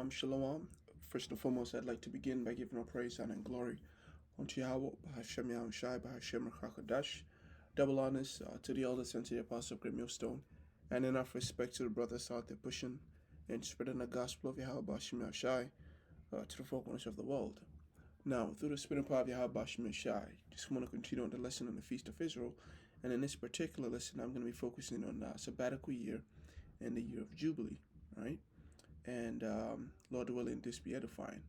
Shalom. First and foremost, I'd like to begin by giving all praise, honor, and glory unto Yahweh, Bahashem Yahushai, Bahashem Rakadash. Double honors to the elders and to the apostle of Great Millstone, and enough respect to the brothers out there pushing and spreading the gospel of Yahweh, Bahashem Yahushai, to the four corners of the world. Now, through the spirit and power of Yahweh, Bahashem Yahushai, just want to continue on the lesson on the Feast of Israel, and in this particular lesson, I'm going to be focusing on sabbatical year and the year of Jubilee, right? And Lord willing, this be edifying.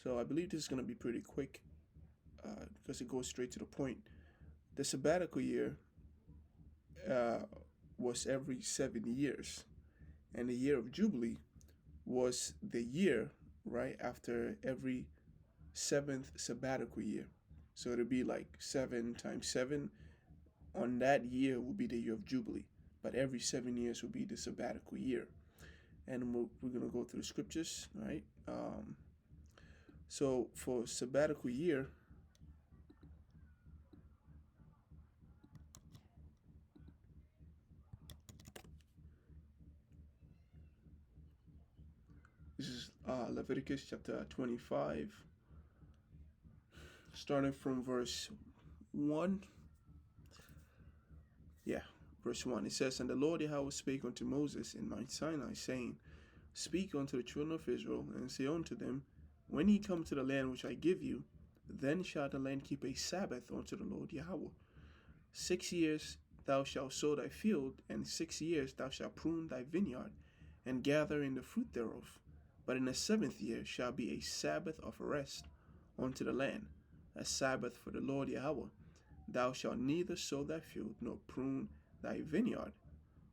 So I believe this is going to be pretty quick because it goes straight to the point. The sabbatical year was every 7 years, and the year of Jubilee was the year right after every 7th sabbatical year. So it'll be like 7 times 7. On that year will be the year of Jubilee, but every 7 years will be the sabbatical year. And we're going to go through the scriptures, right? So for sabbatical year, this is Leviticus chapter 25, starting from verse 1. Verse 1, it says, And the Lord Yahweh spake unto Moses in Mount Sinai, saying, Speak unto the children of Israel, and say unto them, When ye come to the land which I give you, then shall the land keep a Sabbath unto the Lord Yahweh. 6 years thou shalt sow thy field, and 6 years thou shalt prune thy vineyard, and gather in the fruit thereof. But in the 7th year shall be a Sabbath of rest unto the land, a Sabbath for the Lord Yahweh. Thou shalt neither sow thy field, nor prune thy vineyard.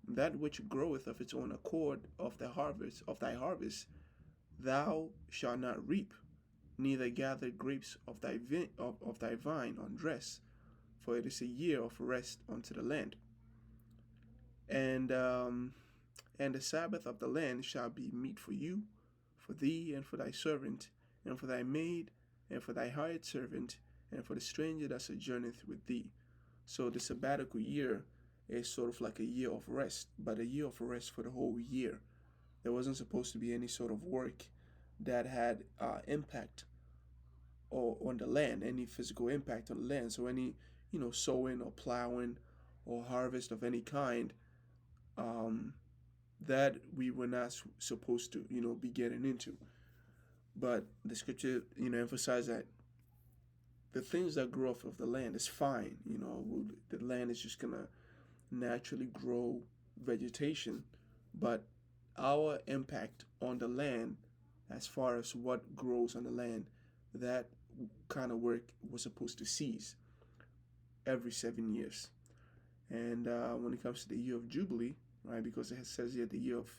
That which groweth of its own accord of thy harvest, thou shalt not reap, neither gather grapes of thy vine on dress, for it is a year of rest unto the land. And the Sabbath of the land shall be meat for you, for thee, and for thy servant, and for thy maid, and for thy hired servant, and for the stranger that sojourneth with thee. So the sabbatical year is sort of like a year of rest, but a year of rest for the whole year. There wasn't supposed to be any sort of work that had impact on the land, any physical impact on the land. So any, sowing or plowing or harvest of any kind, that we were not supposed to, be getting into. But the scripture, emphasized that the things that grow off of the land is fine. The land is just gonna naturally grow vegetation, but our impact on the land, as far as what grows on the land, that kind of work was supposed to cease every 7 years. And when it comes to the year of Jubilee, right, because it says here the year of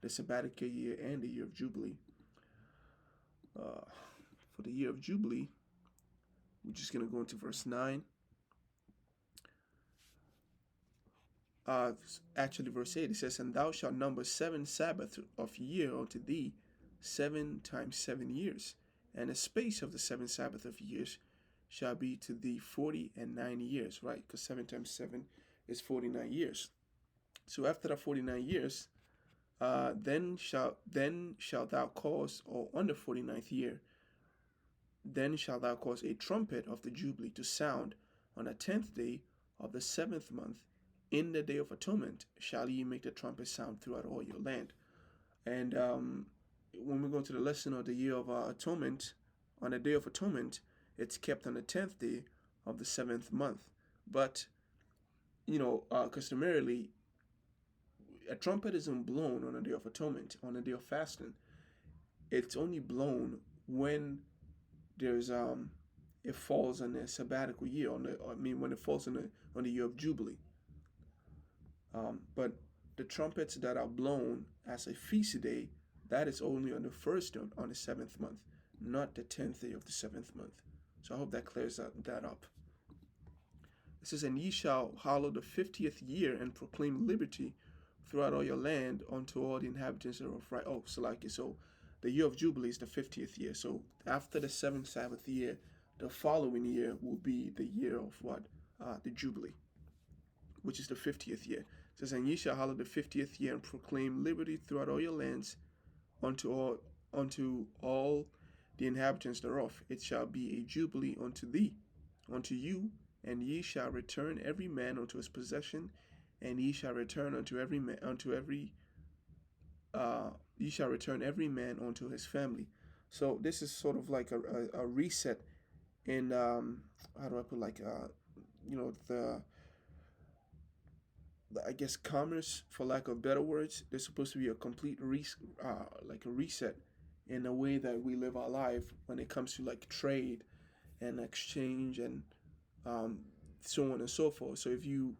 the sabbatical year and the year of Jubilee. For the year of Jubilee, we're just going to go into verse 9. Actually, verse 8, it says, And thou shalt number 7 Sabbaths of year unto thee, 7 times 7 years. And the space of the 7 Sabbath of years shall be to thee 40 and 90 years, right? Because 7 times 7 is 49 years. So after the 49 years, then shalt thou cause, or on the 49th year, then shalt thou cause a trumpet of the Jubilee to sound on the 10th day of the 7th month. In the day of atonement shall ye make the trumpet sound throughout all your land. And when we go to the lesson of the year of atonement, on the day of atonement, it's kept on the 10th day of the 7th month. But, customarily, a trumpet isn't blown on the day of atonement, on the day of fasting. It's only blown when there's it falls on the sabbatical year, when it falls on the year of Jubilee. But the trumpets that are blown as a feast day, that is only on the first day on the 7th month, not the 10th day of the 7th month. So I hope that clears that up. It says, And ye shall hallow the 50th year, and proclaim liberty throughout all your land unto all the inhabitants thereof. Right? So the year of Jubilee is the 50th year. So after the 7th Sabbath year, the following year will be the year of what? The Jubilee, which is the 50th year. It says, And ye shall hallow the 50th year, and proclaim liberty throughout all your lands unto all the inhabitants thereof. It shall be a jubilee unto thee, unto you, and ye shall return every man unto his possession, and ye shall return unto every man unto every ye shall return every man unto his family. So this is sort of like a reset in how do I put, like the I guess commerce, for lack of better words. There's supposed to be a complete like a reset in the way that we live our life when it comes to like trade and exchange and um, so on and so forth. So if you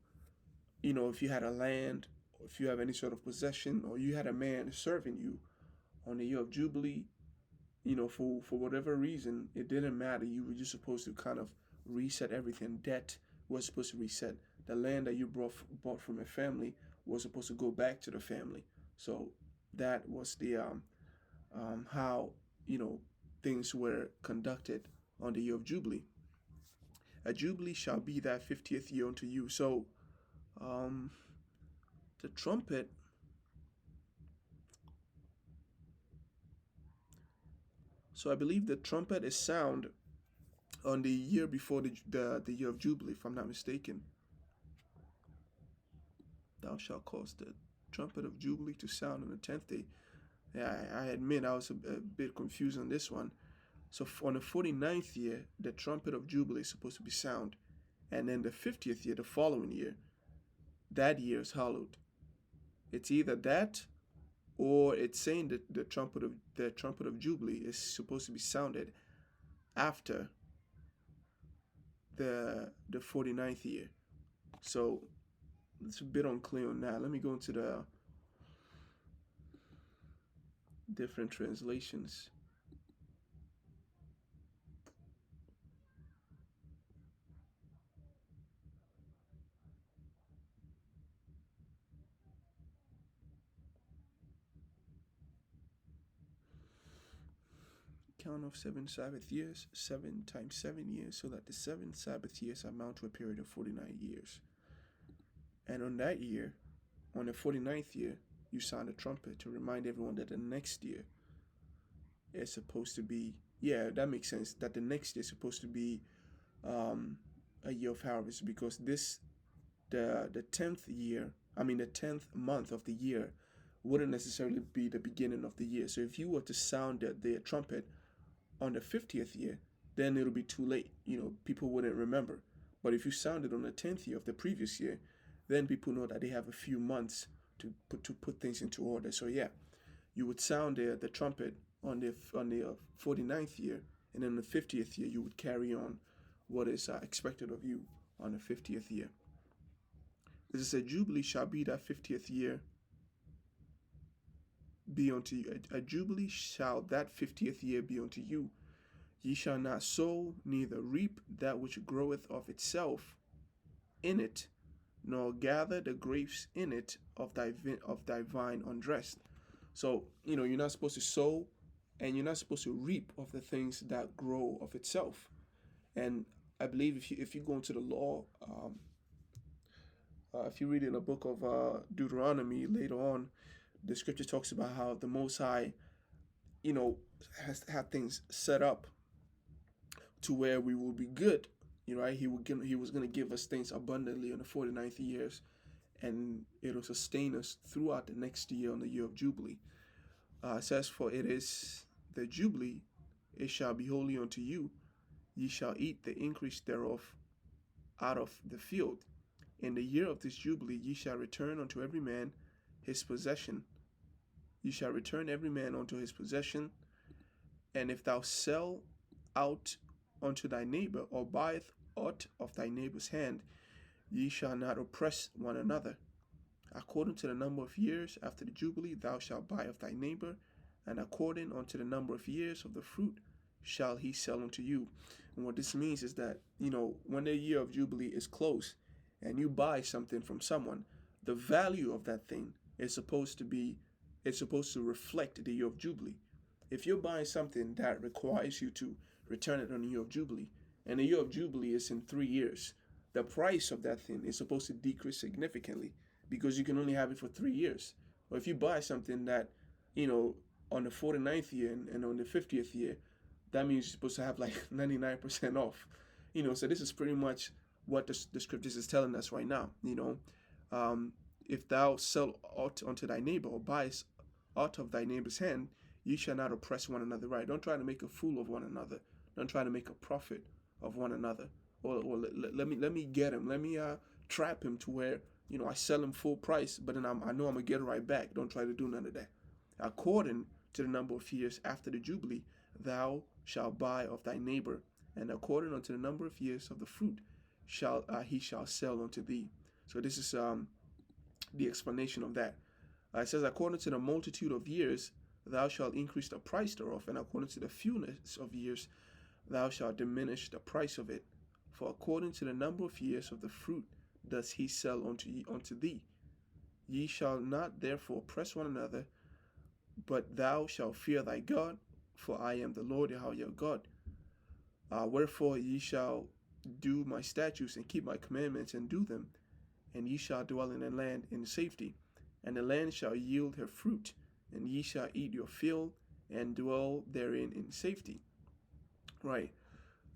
had a land, or if you have any sort of possession, or you had a man serving you on the year of Jubilee, for whatever reason, it didn't matter. You were just supposed to kind of reset everything. Debt was supposed to reset. The land that you bought from a family was supposed to go back to the family. So that was the how things were conducted on the year of Jubilee. A jubilee shall be that 50th year unto you. So um, the trumpet. So I believe the trumpet is sound on the year before the year of Jubilee, if I'm not mistaken. Thou shalt cause the trumpet of Jubilee to sound on the 10th day. Yeah, I admit I was a bit confused on this one. So on the 49th year, the trumpet of Jubilee is supposed to be sound. And then the 50th year, the following year, that year is hallowed. It's either that, or it's saying that the trumpet of Jubilee is supposed to be sounded after the 49th year. So it's a bit unclear on that. Let me go into the different translations. Count of 7 Sabbath years, 7 times 7 years, so that the 7 Sabbath years amount to a period of 49 years. And on that year, on the 49th year, you sound a trumpet to remind everyone that the next year is supposed to be, yeah, that makes sense, that the next year is supposed to be a year of harvest, because the 10th year, the 10th month of the year wouldn't necessarily be the beginning of the year. So if you were to sound the trumpet on the 50th year, then it'll be too late. People wouldn't remember. But if you sound it on the 10th year of the previous year, then people know that they have a few months to put things into order. So yeah, you would sound the trumpet on the 49th year, and then the 50th year you would carry on what is expected of you on the 50th year. This is a jubilee shall be that 50th year be unto you. A jubilee shall that 50th year be unto you. Ye shall not sow, neither reap that which groweth of itself in it, nor gather the grapes in it of thy vine undressed. So, you're not supposed to sow, and you're not supposed to reap of the things that grow of itself. And I believe if you go into the law, if you read in the book of Deuteronomy later on, the scripture talks about how the Most High, has to have things set up to where we will be good. Right? He was going to give us things abundantly on the 49th years, and it will sustain us throughout the next year on the year of Jubilee. It says, for it is the Jubilee, it shall be holy unto you. Ye shall eat the increase thereof out of the field. In the year of this Jubilee ye shall return unto every man his possession. Ye shall return every man unto his possession. And if thou sell out unto thy neighbor, or buyeth aught of thy neighbor's hand, ye shall not oppress one another. According to the number of years after the Jubilee thou shalt buy of thy neighbor, and according unto the number of years of the fruit shall he sell unto you. And what this means is that, when the year of Jubilee is close and you buy something from someone, the value of that thing is supposed to reflect the year of Jubilee. If you're buying something that requires you to return it on the year of Jubilee, and the year of Jubilee is in 3 years, the price of that thing is supposed to decrease significantly, because you can only have it for 3 years. Or if you buy something that, on the 49th year and on the 50th year, that means you're supposed to have like 99% off. So this is pretty much what the scriptures is telling us right now. Um, if thou sell aught unto thy neighbor or buys aught of thy neighbor's hand, ye shall not oppress one another, right? Don't try to make a fool of one another. Don't try to make a profit of one another. Or let me get him. Let me trap him to where I sell him full price, but then I know I'm gonna get it right back. Don't try to do none of that. According to the number of years after the Jubilee, thou shalt buy of thy neighbor, and according unto the number of years of the fruit shall he shall sell unto thee. So this is the explanation of that. It says, according to the multitude of years, thou shalt increase the price thereof, and according to the fewness of years, thou shalt diminish the price of it. For according to the number of years of the fruit does he sell unto thee. Ye shall not therefore oppress one another, but thou shalt fear thy God, for I am the Lord Yahweh your God. Wherefore ye shall do my statutes and keep my commandments and do them, and ye shall dwell in the land in safety, and the land shall yield her fruit, and ye shall eat your fill and dwell therein in safety. Right.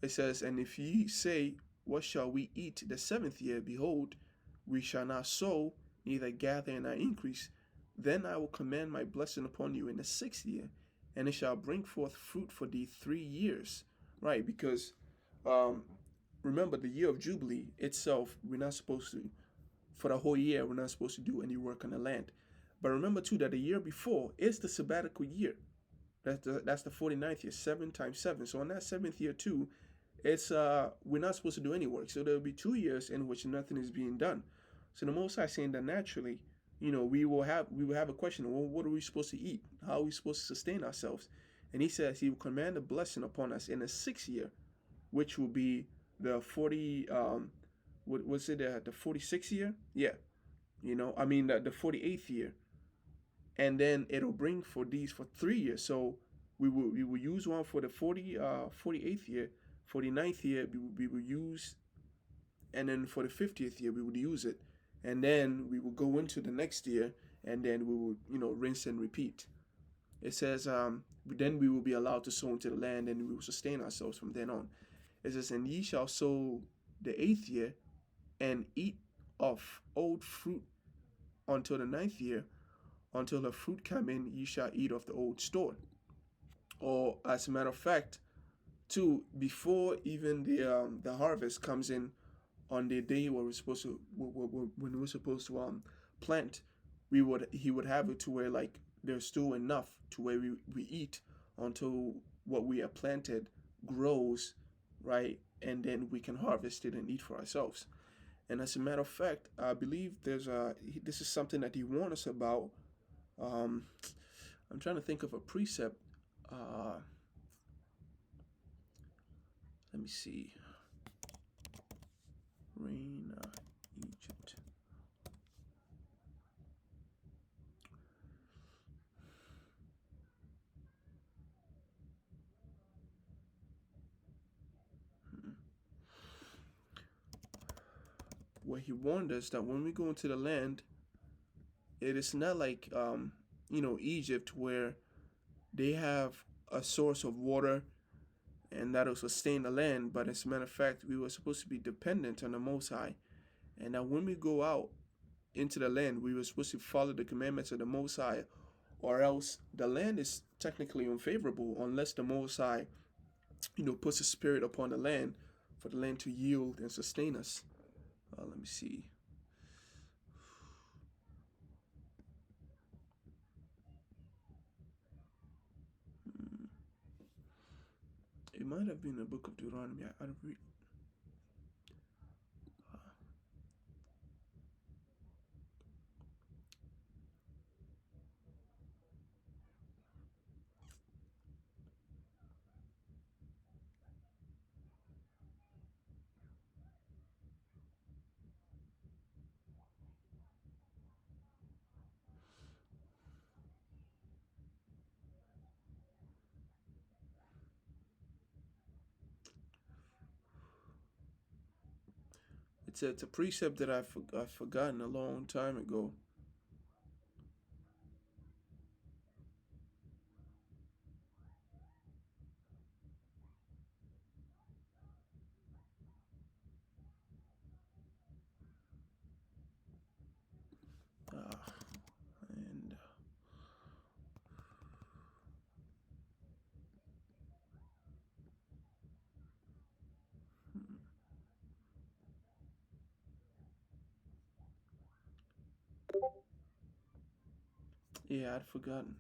It says, and if ye say, what shall we eat the 7th year? Behold, we shall not sow, neither gather in our increase. Then I will command my blessing upon you in the 6th year, and it shall bring forth fruit for thee 3 years. Right, because remember, the year of Jubilee itself, we're not supposed to, for the whole year, we're not supposed to do any work on the land. But remember too that the year before is the sabbatical year. That's the 49th year, 7 times 7. So on that 7th year too, it's we're not supposed to do any work. So there'll be 2 years in which nothing is being done. So the Most High saying that naturally, we will have a question. Well, what are we supposed to eat? How are we supposed to sustain ourselves? And he says he will command a blessing upon us in the 6th year, which will be the 40. What was it? The 46th year? Yeah, I mean the 48th year, and then it'll bring for these for 3 years. So we will use one for the 48th year, 49th year we will use, and then for the 50th year we would use it, and then we will go into the next year, and then we will rinse and repeat. It says then we will be allowed to sow into the land, and we will sustain ourselves from then on. It says, and ye shall sow the 8th year, and eat of old fruit until the 9th year. Until the fruit come in, ye shall eat of the old store. Or as a matter of fact, too, before even the harvest comes in, on the day where when we're supposed to plant, he would have it to where like there's still enough to where we eat until what we have planted grows, right, and then we can harvest it and eat for ourselves. And as a matter of fact, I believe this is something that he warned us about. I'm trying to think of a precept. Let me see. Rain, Egypt. Where he warned us that when we go into the land, it is not like Egypt, where they have a source of water and that'll sustain the land. But as a matter of fact, we were supposed to be dependent on the Most High, and that when we go out into the land, we were supposed to follow the commandments of the Most High, or else the land is technically unfavorable unless the Most High puts a spirit upon the land for the land to yield and sustain us. Let me see. It might have been the book of Deuteronomy. I don't read. It's a precept that I've forgotten a long time ago. Yeah, I'd forgotten.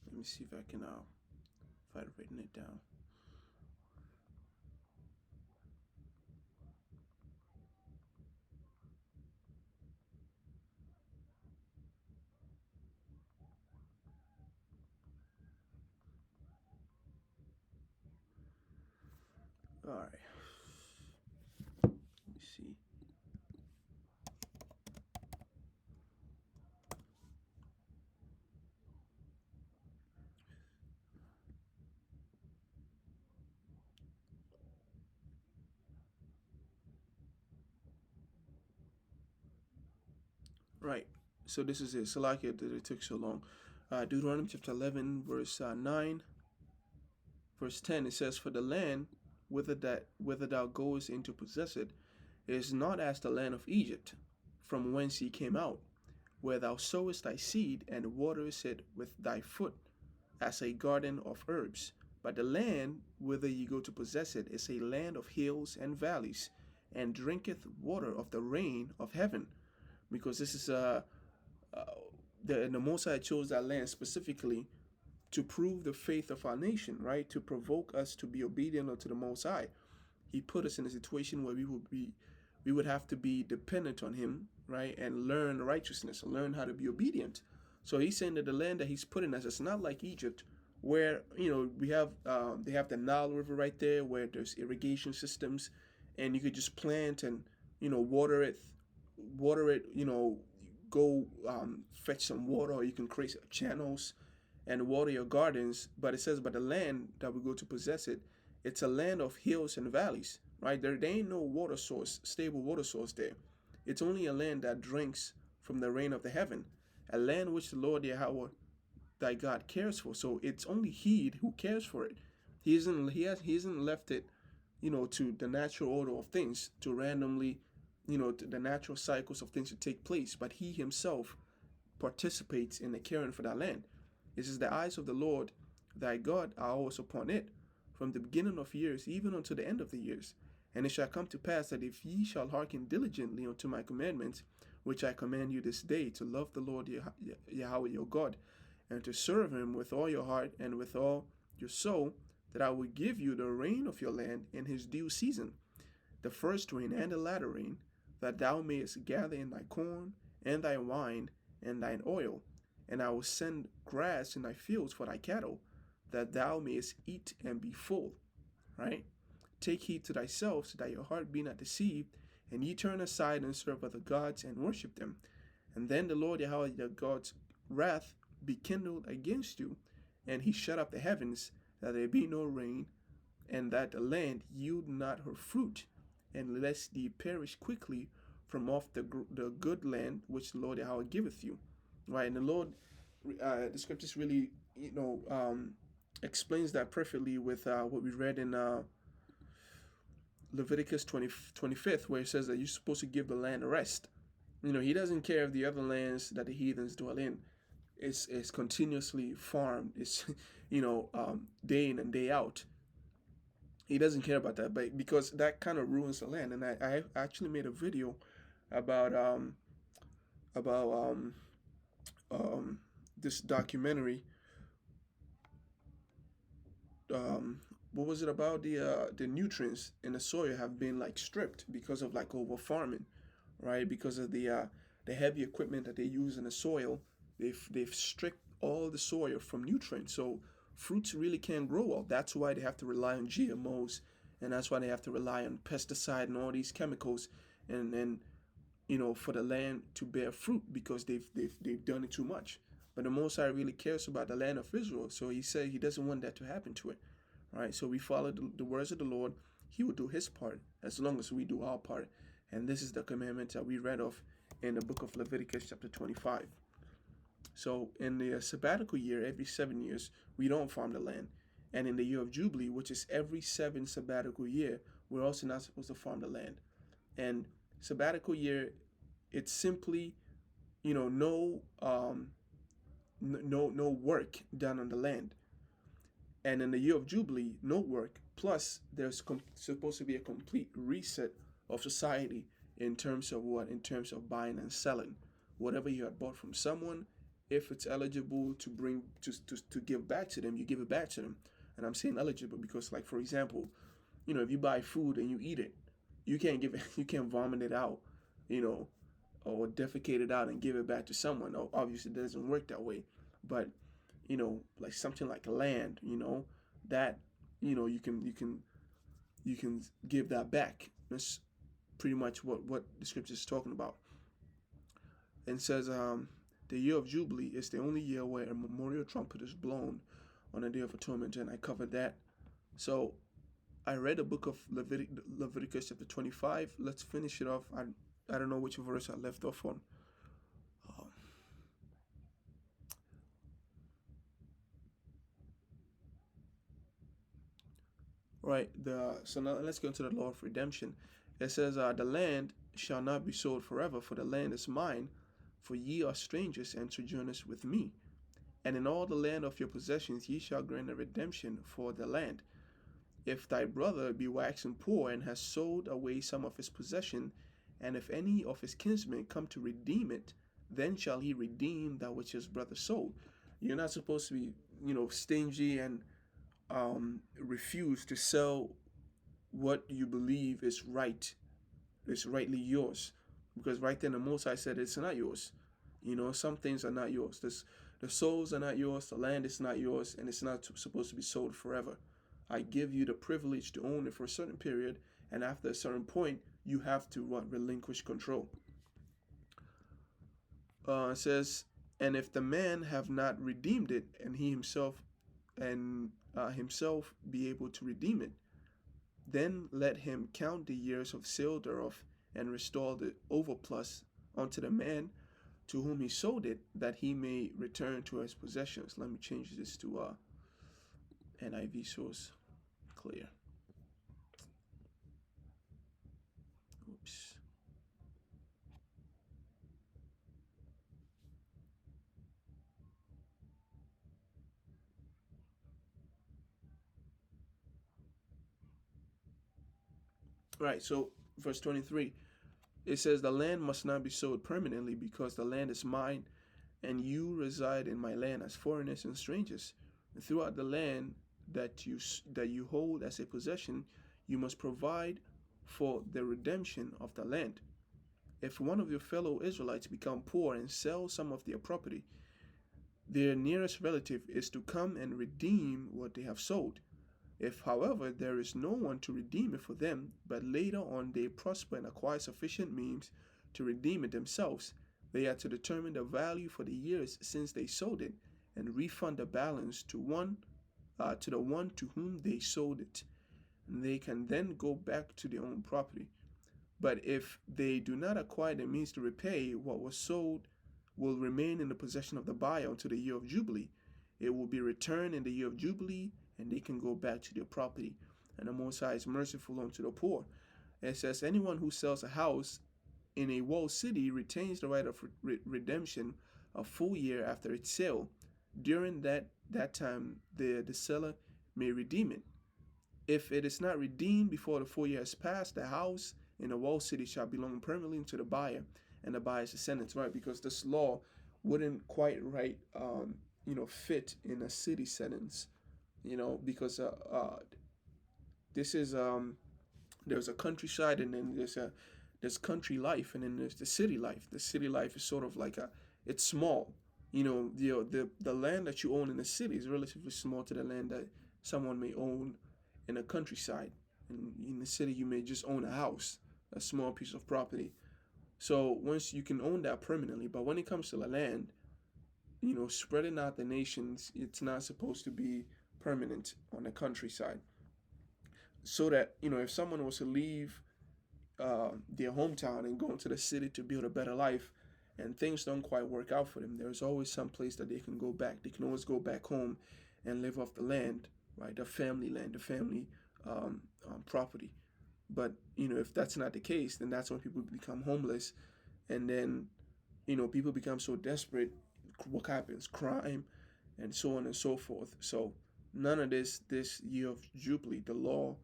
Let me see if I can, if I'd written it down. All right. Let me see. Right. So this is it. Salakia that it took so long. Deuteronomy chapter 11, verse 9, verse 10. It says, "For the land, whither thou goest in to possess it, is not as the land of Egypt, from whence ye came out, where thou sowest thy seed and waterest it with thy foot, as a garden of herbs. But the land whither ye go to possess it is a land of hills and valleys, and drinketh water of the rain of heaven." Because this is uh, the Mosai chose that land specifically to prove the faith of our nation, right? To provoke us to be obedient unto the Most High. He put us in a situation where we would have to be dependent on Him, right, and learn righteousness, learn how to be obedient. So He's saying that the land that He's putting us, it's not like Egypt, where we have they have the Nile River right there, where there's irrigation systems, and you could just plant and water it, go fetch some water, or you can create channels and water your gardens. But it says, but the land that we go to possess it, it's a land of hills and valleys, right? There ain't no water source, stable water source there. It's only a land that drinks from the rain of the heaven, a land which the Lord Yahweh thy God cares for. So it's only He who cares for it. He hasn't left it, to the natural order of things, to randomly, to the natural cycles of things to take place. But He Himself participates in the caring for that land. It says, "The eyes of the Lord thy God are always upon it, from the beginning of years even unto the end of the years. And it shall come to pass that if ye shall hearken diligently unto my commandments, which I command you this day, to love the Lord Yahweh your God, and to serve Him with all your heart and with all your soul, that I will give you the rain of your land in His due season, the first rain and the latter rain, that thou mayest gather in thy corn and thy wine and thine oil. And I will send grass in thy fields for thy cattle, that thou mayest eat and be full." Right? "Take heed to thyself, so that your heart be not deceived, and ye turn aside and serve other gods and worship them. And then the Lord Yahweh your God's wrath be kindled against you, and He shut up the heavens, that there be no rain, and that the land yield not her fruit, and lest ye perish quickly from off the good land which the Lord Yahweh giveth you." Right? And the Lord, the scriptures really, explains that perfectly with what we read in Leviticus 25th, where it says that you're supposed to give the land a rest. He doesn't care if the other lands that the heathens dwell in is continuously farmed. It's, day in and day out. He doesn't care about that, but because that kind of ruins the land. And I actually made a video about about um, this documentary. Um, what was it about? The nutrients in the soil have been like stripped because of like over farming, right? Because of the heavy equipment that they use in the soil, they've stripped all the soil from nutrients. So fruits really can't grow well. That's why they have to rely on GMOs, and that's why they have to rely on pesticide and all these chemicals, and for the land to bear fruit, because they've done it too much. But the Most High really cares about the land of Israel, so He said He doesn't want that to happen to it. Right? So we follow the words of the Lord. He will do His part as long as we do our part. And this is the commandment that we read of in the book of Leviticus chapter 25. So in the sabbatical year, every 7 years, we don't farm the land. And in the year of Jubilee, which is every 7 sabbatical year, we're also not supposed to farm the land. And sabbatical year, it's simply, no no work done on the land. And in the year of Jubilee, no work. Plus, there's supposed to be a complete reset of society in terms of what? In terms of buying and selling. Whatever you had bought from someone, if it's eligible to bring to give back to them, you give it back to them. And I'm saying eligible because, like, for example, if you buy food and you eat it, you can't give it, you can't vomit it out, you know, or defecate it out and give it back to someone. Obviously, it doesn't work that way. But like something like land, that you can give that back. That's pretty much what the scripture is talking about. And says, the year of Jubilee is the only year where a memorial trumpet is blown on the Day of Atonement, and I covered that. So I read the book of Leviticus chapter 25. Let's finish it off. I don't know which verse I left off on. Right. So now let's go into the law of redemption. It says, the land shall not be sold forever, for the land is mine, for ye are strangers and sojourners with me. And in all the land of your possessions ye shall grant a redemption for the land. If thy brother be waxen poor and has sold away some of his possession, and if any of his kinsmen come to redeem it, then shall he redeem that which his brother sold. You're not supposed to be, stingy and refuse to sell what you believe is right, is rightly yours. Because right then the Most High said it's not yours. Some things are not yours. The souls are not yours, the land is not yours, and it's not supposed to be sold forever. I give you the privilege to own it for a certain period, and after a certain point, you have to relinquish control. It says, and if the man have not redeemed it, and he himself be able to redeem it, then let him count the years of sale thereof, and restore the overplus unto the man to whom he sold it, that he may return to his possessions. Let me change this to NIV source clear. Oops. Right, so verse 23, it says, the land must not be sold permanently, because the land is mine, and you reside in my land as foreigners and strangers. And throughout the land that you hold as a possession, you must provide for the redemption of the land. If one of your fellow Israelites become poor and sell some of their property, their nearest relative is to come and redeem what they have sold. If, however, there is no one to redeem it for them, but later on they prosper and acquire sufficient means to redeem it themselves, they are to determine the value for the years since they sold it, and refund the balance to the one to whom they sold it. And they can then go back to their own property. But if they do not acquire the means to repay, what was sold will remain in the possession of the buyer until the year of Jubilee. It will be returned in the year of Jubilee, and they can go back to their property. And the Most High is merciful unto the poor. It says, anyone who sells a house in a walled city retains the right of redemption a full year after its sale. During that time, the seller may redeem it. If it is not redeemed before the full year has passed, the house in a walled city shall belong permanently to the buyer and the buyer's descendants, right? Because this law wouldn't quite fit in a city settings, because this is there's a countryside, and then there's country life, and then there's the city life. The city life is sort of like it's small. The land that you own in the city is relatively small to the land that someone may own in a countryside. And in the city, you may just own a house, a small piece of property. So once you can own that permanently, but when it comes to the land, spreading out the nations, it's not supposed to be permanent on the countryside. So that, if someone was to leave their hometown and go into the city to build a better life, and things don't quite work out for them, there's always some place that they can go back. They can always go back home and live off the land, right? The family land, the family property. But, if that's not the case, then that's when people become homeless. And then, people become so desperate, what happens, crime, and so on and so forth. So none of this year of Jubilee, the law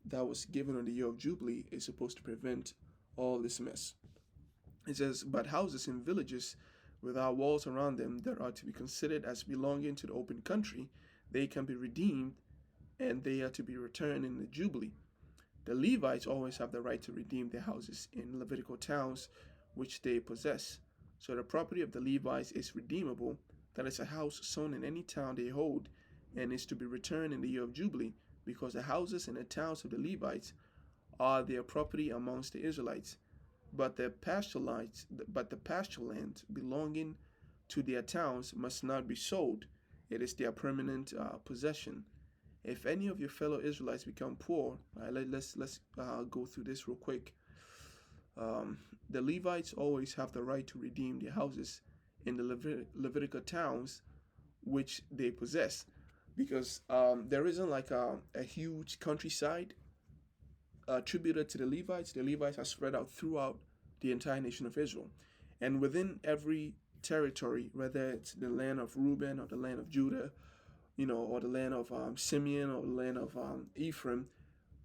that was given on the year of Jubilee, is supposed to prevent all this mess. It says, but houses in villages without walls around them that are to be considered as belonging to the open country, they can be redeemed and they are to be returned in the Jubilee. The Levites always have the right to redeem their houses in Levitical towns which they possess. So the property of the Levites is redeemable, that is, a house sown in any town they hold, and is to be returned in the year of Jubilee, because the houses and the towns of the Levites are their property amongst the Israelites. But the pasture land belonging to their towns must not be sold. It is their permanent possession. If any of your fellow Israelites become poor, let's go through this real quick. The Levites always have the right to redeem their houses in the Levitical towns which they possess, because there isn't like a huge countryside attributed to the Levites. The Levites are spread out throughout the entire nation of Israel, and within every territory, whether it's the land of Reuben or the land of Judah, or the land of Simeon or the land of Ephraim,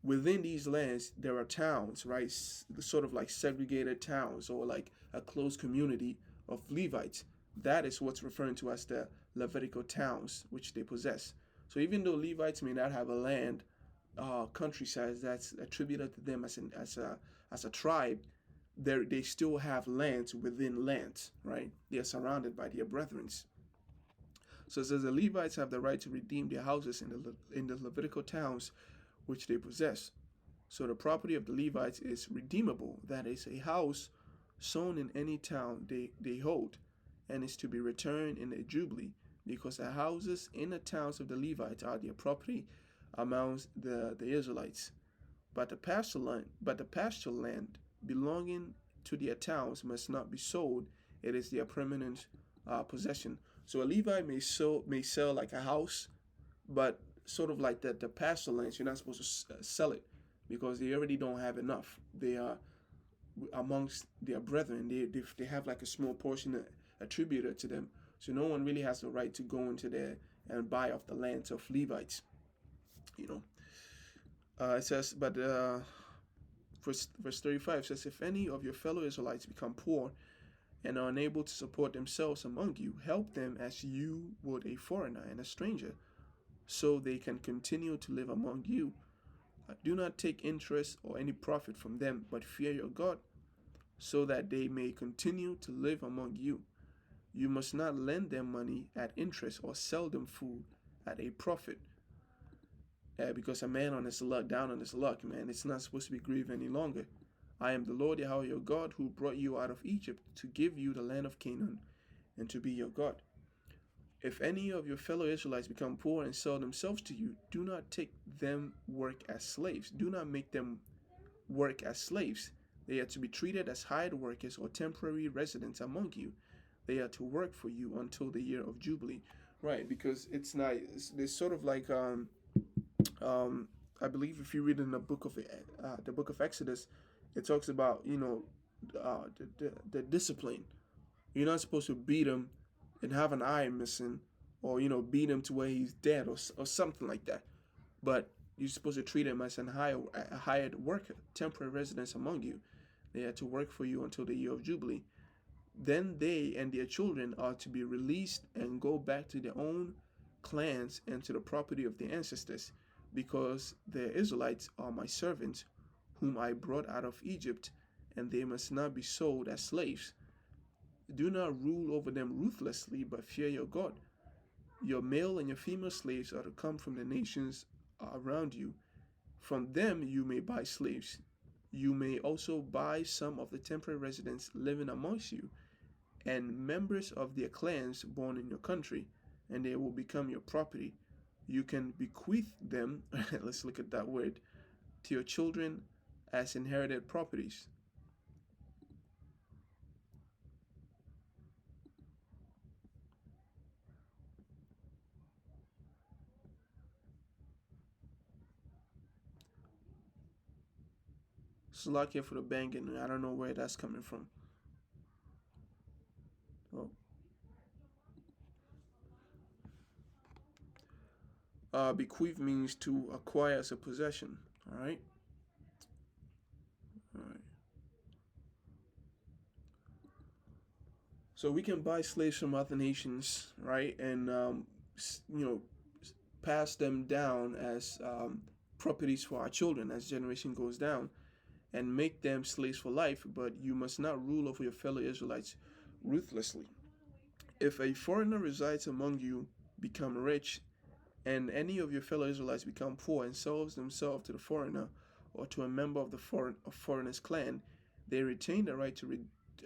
within these lands there are towns, right? Sort of like segregated towns, or like a close community of Levites. That is what's referring to as the Levitical towns which they possess. So even though Levites may not have a land, countryside that's attributed to them as a tribe, they still have lands within lands, right? They are surrounded by their brethren. So it says the Levites have the right to redeem their houses in the Levitical towns which they possess. So the property of the Levites is redeemable, that is, a house sown in any town they hold, and is to be returned in a Jubilee, because the houses in the towns of the Levites are their property amongst the Israelites. But the pasture land belonging to their towns must not be sold. It is their permanent possession. So a Levite may sell like a house, but sort of like the pasture lands, you're not supposed to sell it, because they already don't have enough. They are amongst their brethren. They have like a small portion attributed to them. So no one really has the right to go into there and buy off the lands of Levites. It says, but verse 35 says, if any of your fellow Israelites become poor and are unable to support themselves among you, help them as you would a foreigner and a stranger, so they can continue to live among you. Do not take interest or any profit from them, but fear your God, so that they may continue to live among you. You must not lend them money at interest or sell them food at a profit. Because a man on his luck, down on his luck, man, it's not supposed to be grieved any longer. I am the Lord Yahweh your God, who brought you out of Egypt to give you the land of Canaan and to be your God. If any of your fellow Israelites become poor and sell themselves to you, do not take them work as slaves. Do not make them work as slaves. They are to be treated as hired workers or temporary residents among you. They are to work for you until the year of Jubilee. Right, because it's sort of like I believe if you read in the book of Exodus, it talks about the discipline. You're not supposed to beat him and have an eye missing, or beat him to where he's dead, or something like that. But you're supposed to treat him as a hired worker, temporary residents among you. They are to work for you until the year of Jubilee. Then they and their children are to be released and go back to their own clans and to the property of their ancestors, because the Israelites are my servants, whom I brought out of Egypt, and they must not be sold as slaves. Do not rule over them ruthlessly, but fear your God. Your male and your female slaves are to come from the nations around you. From them you may buy slaves. You may also buy some of the temporary residents living amongst you, and members of their clans born in your country, and they will become your property. You can bequeath them, let's look at that word, to your children as inherited properties. Slack here for the banging. I don't know where that's coming from. Oh. bequeath means to acquire as a possession. All right. All right. So we can buy slaves from other nations, right, and you know, pass them down as properties for our children as generation goes down, and make them slaves for life. But you must not rule over your fellow Israelites ruthlessly. If a foreigner resides among you, become rich, and any of your fellow Israelites become poor and sells themselves to the foreigner or to a member of the foreigner's clan, they retain the right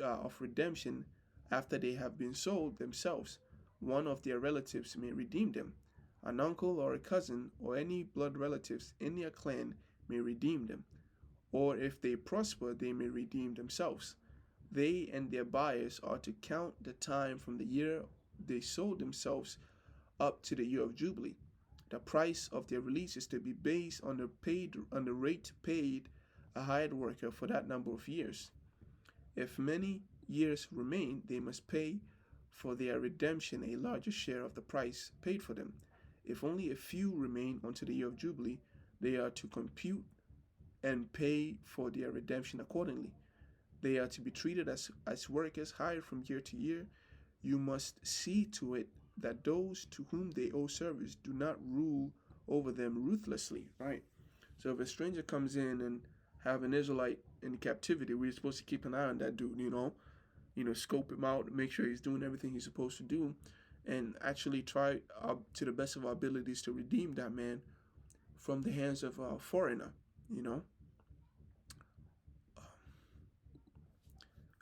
of redemption after they have been sold themselves. One of their relatives may redeem them. An uncle or a cousin or any blood relatives in their clan may redeem them. Or if they prosper, they may redeem themselves. They and their buyers are to count the time from the year they sold themselves up to the year of Jubilee. The price of their release is to be based on the rate paid a hired worker for that number of years. If many years remain, they must pay for their redemption a larger share of the price paid for them. If only a few remain until the year of Jubilee, they are to compute and pay for their redemption accordingly. They are to be treated as workers hired from year to year. You must see to it that those to whom they owe service do not rule over them ruthlessly, right? So if a stranger comes in and have an Israelite in captivity, we're supposed to keep an eye on that dude, scope him out, make sure he's doing everything he's supposed to do, and actually try to the best of our abilities to redeem that man from the hands of a foreigner, you know.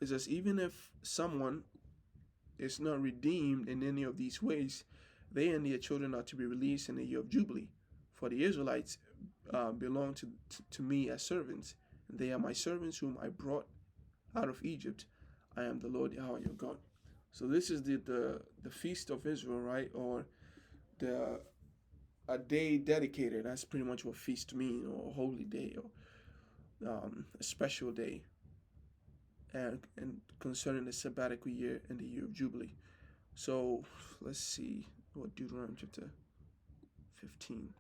It says, even if someone is not redeemed in any of these ways, they and their children are to be released in the year of Jubilee. For the Israelites belong to me as servants, and they are my servants whom I brought out of Egypt. I am the Lord Yahweh your God. So this is the feast of Israel, right? Or a day dedicated. That's pretty much what feast mean, or a holy day, or a special day. And concerning the sabbatical year and the year of Jubilee. So let's see what Deuteronomy chapter 15.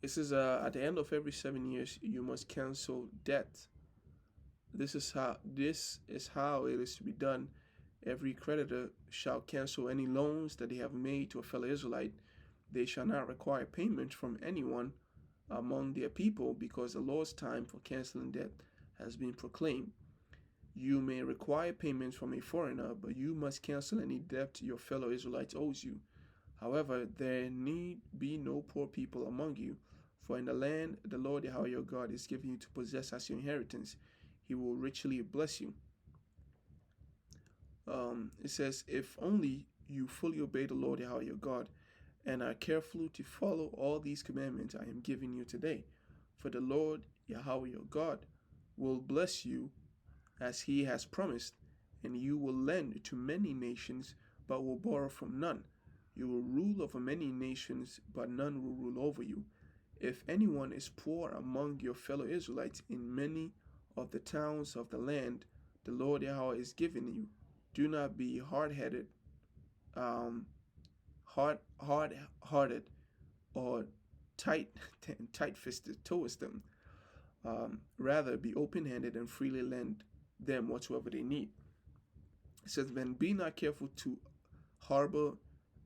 It says, at the end of every 7 years, you must cancel debt. This is how it is to be done. Every creditor shall cancel any loans that they have made to a fellow Israelite. They shall not require payment from anyone among their people, because the Lord's time for canceling debt has been proclaimed. You may require payments from a foreigner, but you must cancel any debt your fellow Israelites owes you. However, there need be no poor people among you, for in the land the Lord Yahweh your God is giving you to possess as your inheritance, he will richly bless you. It says, if only you fully obey the Lord Yahweh your God and are careful to follow all these commandments I am giving you today. For the Lord Yahweh your God will bless you as he has promised, and you will lend to many nations, but will borrow from none. You will rule over many nations, but none will rule over you. If anyone is poor among your fellow Israelites in many of the towns of the land the Lord Yahweh is giving you, do not be hard-headed, hard-hearted, or tight-fisted towards them. Rather, be open-handed and freely lend them whatsoever they need. It says, then be not careful to harbor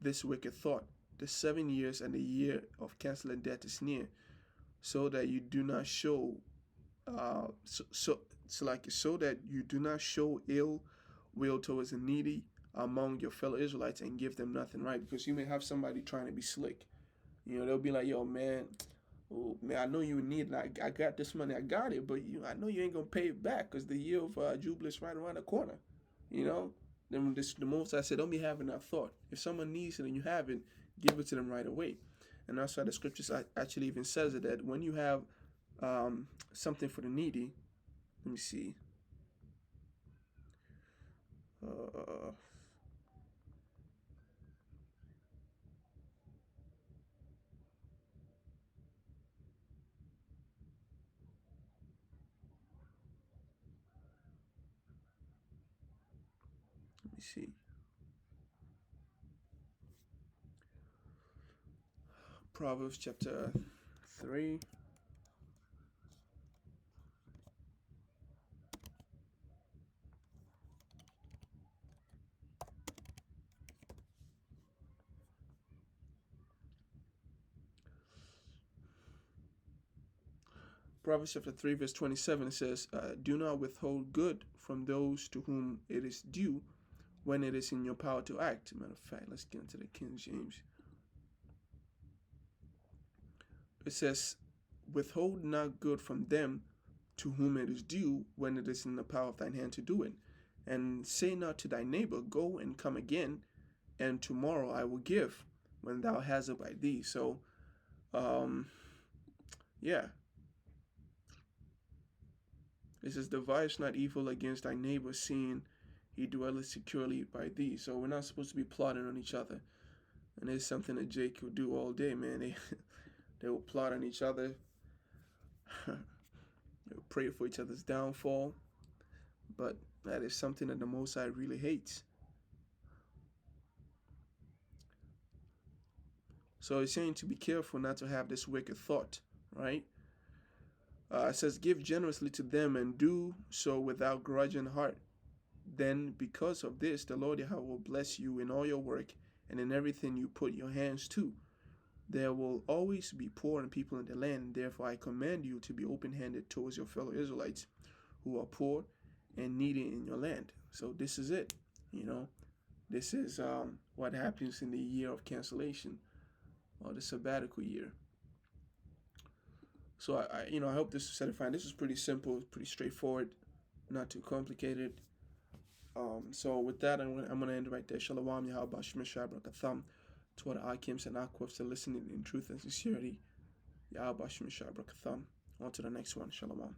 this wicked thought. The 7 years and the year of canceling debt is near, so that you do not show, so that you do not show ill will towards the needy among your fellow Israelites and give them nothing, right? Because you may have somebody trying to be slick. They'll be like, yo, man, oh, man, I know you need it. I got this money. I got it. But I know you ain't going to pay it back because the year of Jubilee is right around the corner. Then the most I said, don't be having that thought. If someone needs it and you have it, give it to them right away. And that's why the scriptures actually even says it, that when you have something for the needy, let me see. see. Proverbs chapter 3. Proverbs chapter 3, verse 27, it says, do not withhold good from those to whom it is due when it is in your power to act. Matter of fact, let's get into the King James. It says, withhold not good from them to whom it is due when it is in the power of thine hand to do it. And say not to thy neighbor, go and come again, and tomorrow I will give when thou hast it by thee. So, yeah. It says, devise not evil against thy neighbor, seeing he dwelleth securely by thee. So we're not supposed to be plotting on each other. And it's something that Jake will do all day, man. They will plot on each other. They will pray for each other's downfall. But that is something that the Most High really hates. So it's saying to be careful not to have this wicked thought, right? It says, give generously to them and do so without grudging heart. Then because of this, the Lord Yahweh will bless you in all your work and in everything you put your hands to. There will always be poor and people in the land. Therefore, I command you to be open-handed towards your fellow Israelites who are poor and needy in your land. So this is it. This is what happens in the year of cancellation, or the sabbatical year. So I hope this is satisfying. This is pretty simple, pretty straightforward, not too complicated. So with that, I'm gonna end right there. Shalom, Yahweh, Shemir Brakatham, to what Akims and Akwafs are listening in truth and sincerity. Yahweh, Shemir Brakatham. On to the next one. Shalom.